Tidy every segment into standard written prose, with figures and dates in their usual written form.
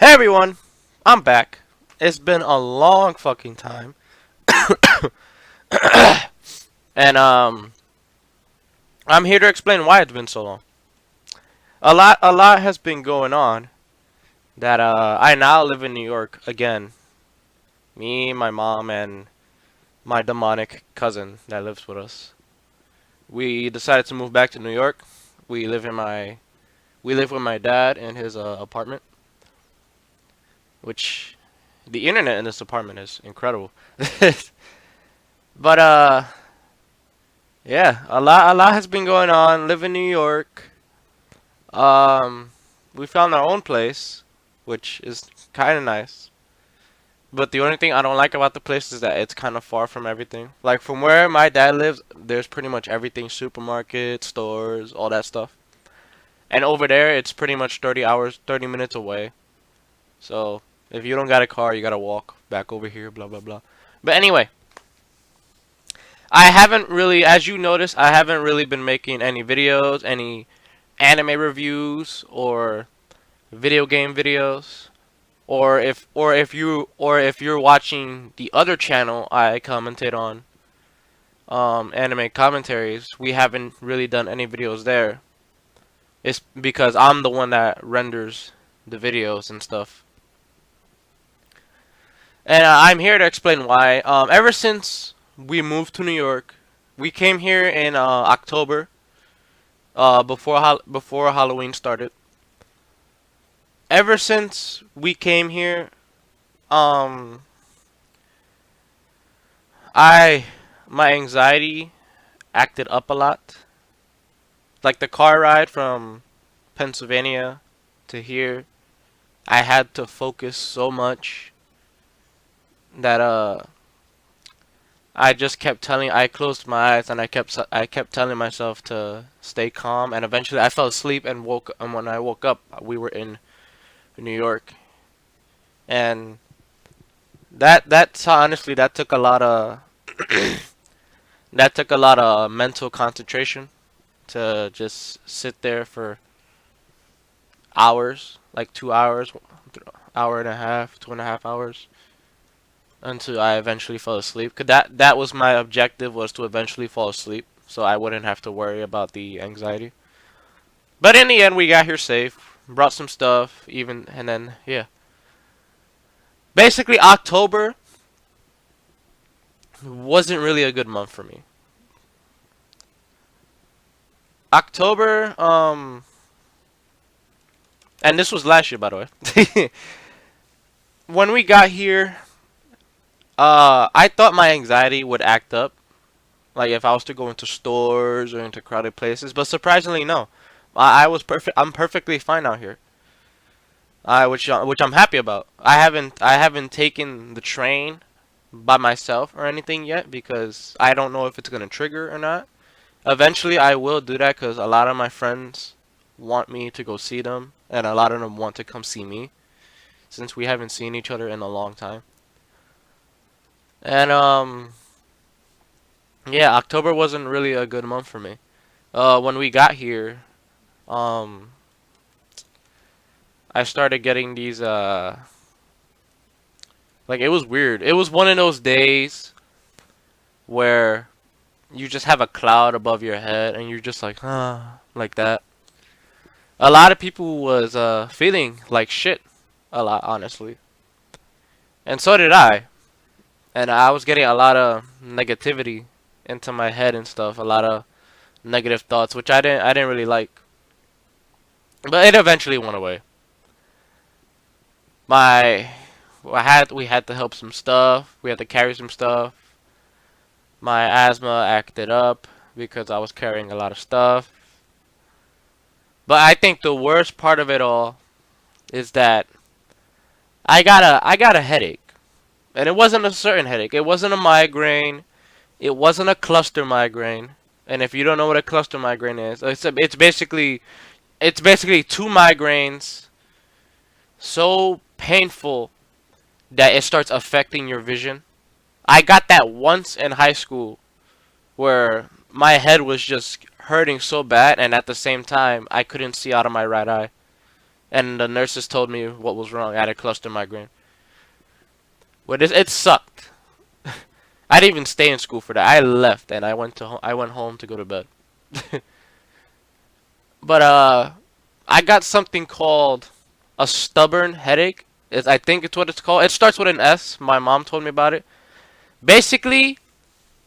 Hey everyone, I'm back. It's been a long fucking time. And I'm here to explain why it's been so long. A lot has been going on that I now live in New York again. Me, my mom, and my demonic cousin that lives with us. We decided to move back to New York. We live in my we live with my dad in his apartment, which the internet in this apartment is incredible. But yeah, a lot has been going on. Live in New York. Um, we found our own place, which is kind of nice. But the only thing I don't like about the place is that it's kind of far from everything. Like from where my dad lives, there's pretty much everything: supermarket, stores, all that stuff. And over there, it's pretty much 30 minutes away. So if you don't got a car, you gotta walk back over here. Blah blah blah. But anyway, I haven't really, as you notice, I haven't really been making any videos, any anime reviews or video game videos, or if you're watching the other channel I commentate on, anime commentaries, we haven't really done any videos there. It's because I'm the one that renders the videos and stuff. And I'm here to explain why. Ever since we moved to New York, we came here in October, before Halloween started. Ever since we came here, um, I my anxiety acted up a lot. Like the car ride from Pennsylvania to here, I had to focus so much that I just kept telling I closed my eyes and I kept telling myself to stay calm, and eventually I fell asleep and woke, and when I woke up we were in New York. And that's honestly, that took a lot of that took a lot of mental concentration to just sit there for hours, like 2 hours, hour and a half, 2.5 hours, until I eventually fell asleep. 'Cause that was my objective, was to eventually fall asleep, so I wouldn't have to worry about the anxiety. But in the end, we got here safe, brought some stuff, even, and then yeah. Basically, October wasn't really a good month for me. October, and this was last year, by the way. When we got here, I thought my anxiety would act up, like if I was to go into stores or into crowded places, but surprisingly, no. I was perfect. I'm perfectly fine out here. Which I'm happy about. I haven't taken the train by myself or anything yet because I don't know if it's gonna trigger or not. Eventually, I will do that because a lot of my friends want me to go see them, and a lot of them want to come see me since we haven't seen each other in a long time. And yeah, October wasn't really a good month for me. When we got here, um, I started getting these like, it was weird. It was one of those days where you just have a cloud above your head and you're just like, like that. A lot of people was feeling like shit a lot, honestly. And so did I. And I was getting a lot of negativity into my head and stuff, a lot of negative thoughts, which I didn't really like. But it eventually went away. My we had to help some stuff. We had to carry some stuff. My asthma acted up because I was carrying a lot of stuff. But I think the worst part of it all is that I got a headache. And it wasn't a certain headache. It wasn't a migraine. It wasn't a cluster migraine. And if you don't know what a cluster migraine is, it's basically two migraines so painful that it starts affecting your vision. I got that once in high school where my head was just hurting so bad, and at the same time I couldn't see out of my right eye. and the nurses told me what was wrong. I had a cluster migraine. But it sucked. I didn't even stay in school for that. I left and I went home to go to bed. But I got something called a stubborn headache. I think it's what it's called. It starts with an S. My mom told me about it. Basically,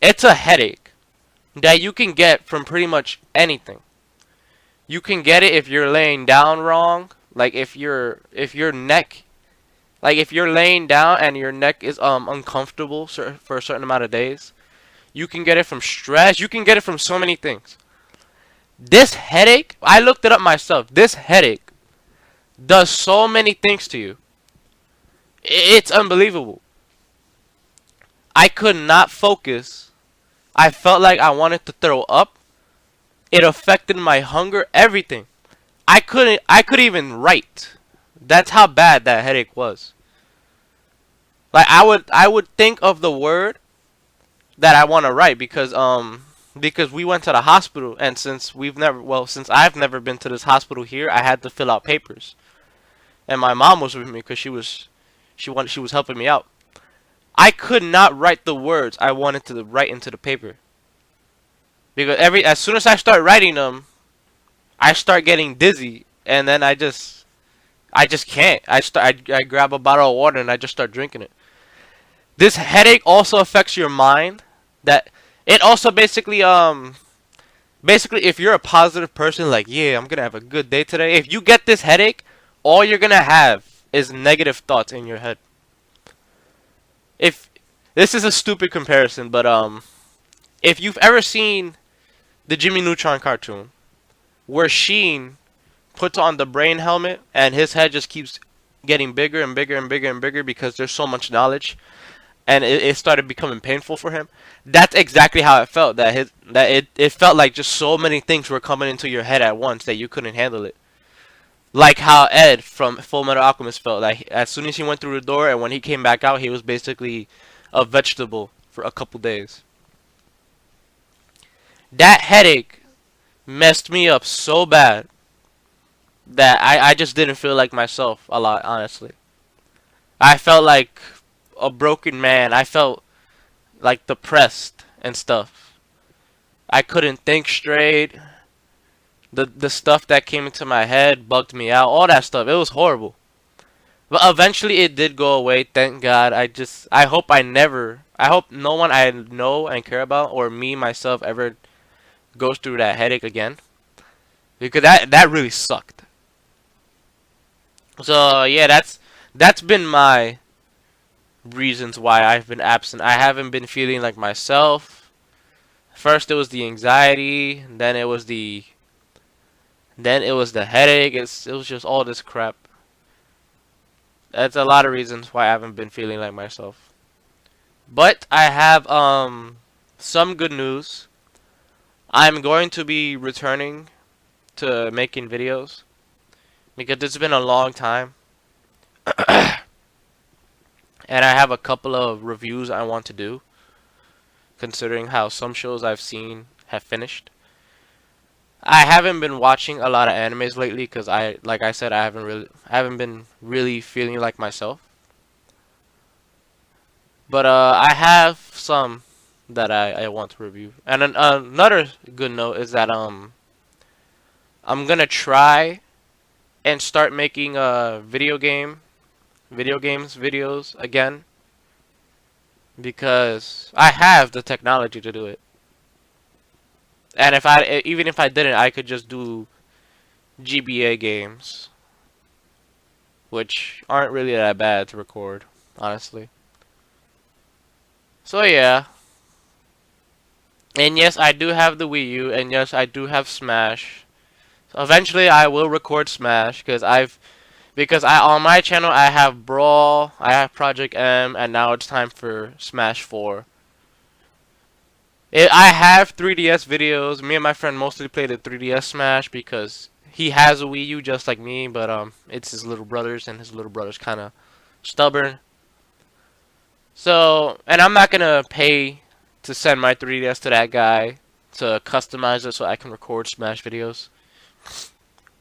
it's a headache that you can get from pretty much anything. You can get it if you're laying down wrong, like if your neck, like if you're laying down and your neck is uncomfortable for a certain amount of days. You can get it from stress. You can get it from so many things. This headache, I looked it up myself. This headache does so many things to you. It's unbelievable. I could not focus. I felt like I wanted to throw up. It affected my hunger, everything. I couldn't even write. That's how bad that headache was. Like I would think of the word that I want to write because we went to the hospital, and since I've never been to this hospital here, I had to fill out papers. And my mom was with me because she was helping me out. I could not write the words I wanted to write into the paper. Because as soon as I start writing them, I start getting dizzy, and then I just can't. I grab a bottle of water and I just start drinking it. This headache also affects your mind. That it also basically if you're a positive person, like, yeah, I'm gonna have a good day today. If you get this headache, all you're gonna have is negative thoughts in your head. If this is a stupid comparison, but if you've ever seen the Jimmy Neutron cartoon, where Sheen puts on the brain helmet and his head just keeps getting bigger and bigger and bigger and bigger because there's so much knowledge, and it started becoming painful for him. That's exactly how it felt. It felt like just so many things were coming into your head at once that you couldn't handle it. Like how Ed from Full Metal Alchemist felt. Like as soon as he went through the door and when he came back out, he was basically a vegetable for a couple days. That headache messed me up so bad that I just didn't feel like myself a lot, honestly. I felt like a broken man. I felt like depressed and stuff. I couldn't think straight. The stuff that came into my head bugged me out. All that stuff. It was horrible. But eventually it did go away, thank God. I hope no one I know and care about or me myself ever goes through that headache again. Because that really sucked. So yeah, that's been my reasons why I've been absent. I haven't been feeling like myself. First it was the anxiety, then it was the headache. It was just all this crap. That's a lot of reasons why I haven't been feeling like myself. But I have some good news. I'm going to be returning to making videos because it's been a long time. And I have a couple of reviews I want to do, considering how some shows I've seen have finished. I haven't been watching a lot of animes lately because like I said, I haven't been really feeling like myself. But I have some that I want to review. And another good note is that I'm gonna try and start making video games videos again, because I have the technology to do it. And even if I didn't, I could just do GBA games, which aren't really that bad to record, honestly. So yeah. And yes, I do have the Wii U, and yes, I do have Smash. So eventually I will record Smash because on my channel I have Brawl, I have Project M, and now it's time for Smash 4. I have 3DS videos. Me and my friend mostly play the 3DS Smash because he has a Wii U just like me, but it's his little brother's, and his little brother's kind of stubborn. So, and I'm not gonna pay to send my 3DS to that guy to customize it so I can record Smash videos.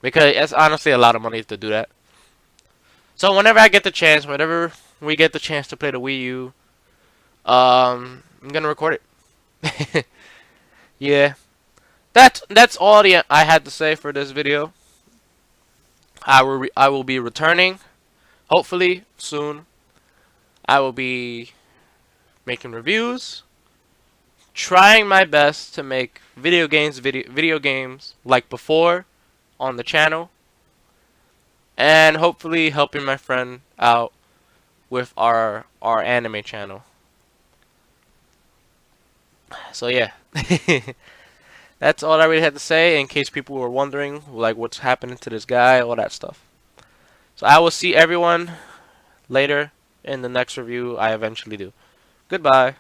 because it's honestly a lot of money to do that. So whenever I get the chance, whenever we get the chance to play the Wii U, I'm gonna record it. Yeah, that's all I had to say for this video. I will be returning, hopefully soon. I will be making reviews, trying my best to make video games like before on the channel, and hopefully helping my friend out with our anime channel. So yeah. That's all I really had to say in case people were wondering like what's happening to this guy, all that stuff. So I will see everyone later in the next review I eventually do. Goodbye.